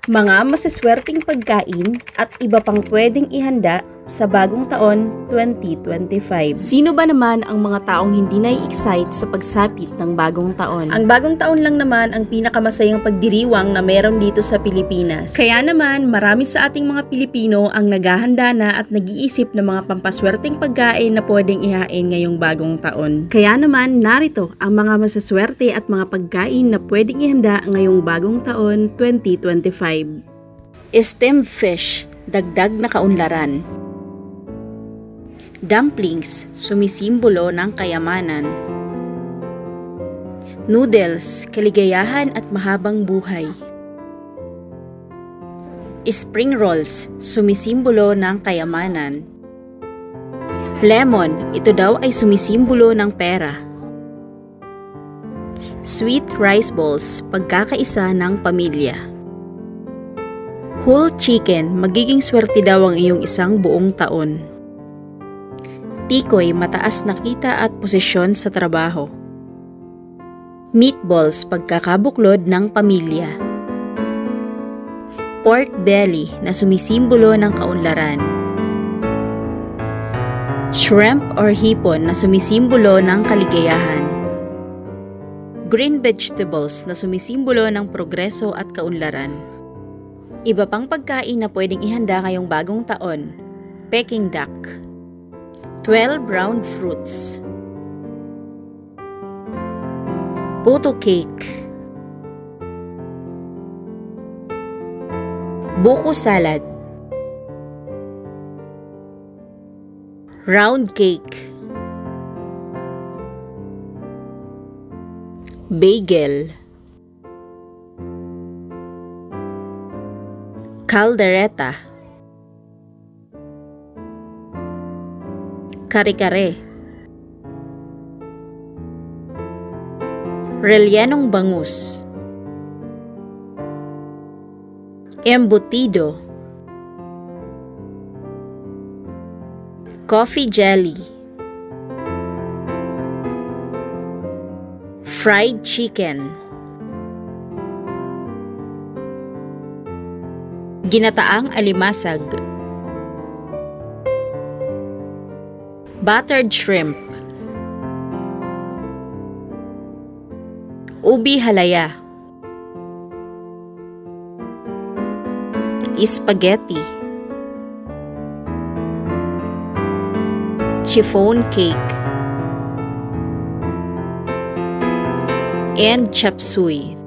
Mga masaswerteng pagkain at iba pang pwedeng ihanda sa bagong taon 2025. Sino ba naman ang mga taong hindi nai-excite sa pagsapit ng bagong taon? Ang bagong taon lang naman ang pinakamasayang pagdiriwang na meron dito sa Pilipinas. Kaya naman, marami sa ating mga Pilipino ang naghahanda na at nag-iisip ng mga pampaswerteng pagkain na pwedeng ihain ngayong bagong taon. Kaya naman, narito ang mga masaswerte at mga pagkain na pwedeng ihanda ngayong bagong taon 2025. Steamed fish, dagdag na kaunlaran. Dumplings, sumisimbolo ng kayamanan. Noodles, kaligayahan at mahabang buhay. Spring rolls, sumisimbolo ng kayamanan. Lemon, ito daw ay sumisimbolo ng pera. Sweet rice balls, pagkakaisa ng pamilya. Whole chicken, magiging swerte daw ang iyong isang buong taon. Tikoy, mataas na kita at posisyon sa trabaho. Meatballs, pagkakabuklod ng pamilya. Pork belly, na sumisimbolo ng kaunlaran. Shrimp or hipon, na sumisimbolo ng kaligayahan. Green vegetables, na sumisimbolo ng progreso at kaunlaran. Iba pang pagkain na pwedeng ihanda ngayong bagong taon. Peking duck. 12 round fruits. Puto cake. Buko salad. Round cake. Bagel. Caldereta. Kare-kare. Rellenong bangus. Embutido. Coffee jelly. Fried chicken. Ginataang alimasag. Buttered shrimp. Ubi halaya. Spaghetti. Chiffon cake. And chop suey.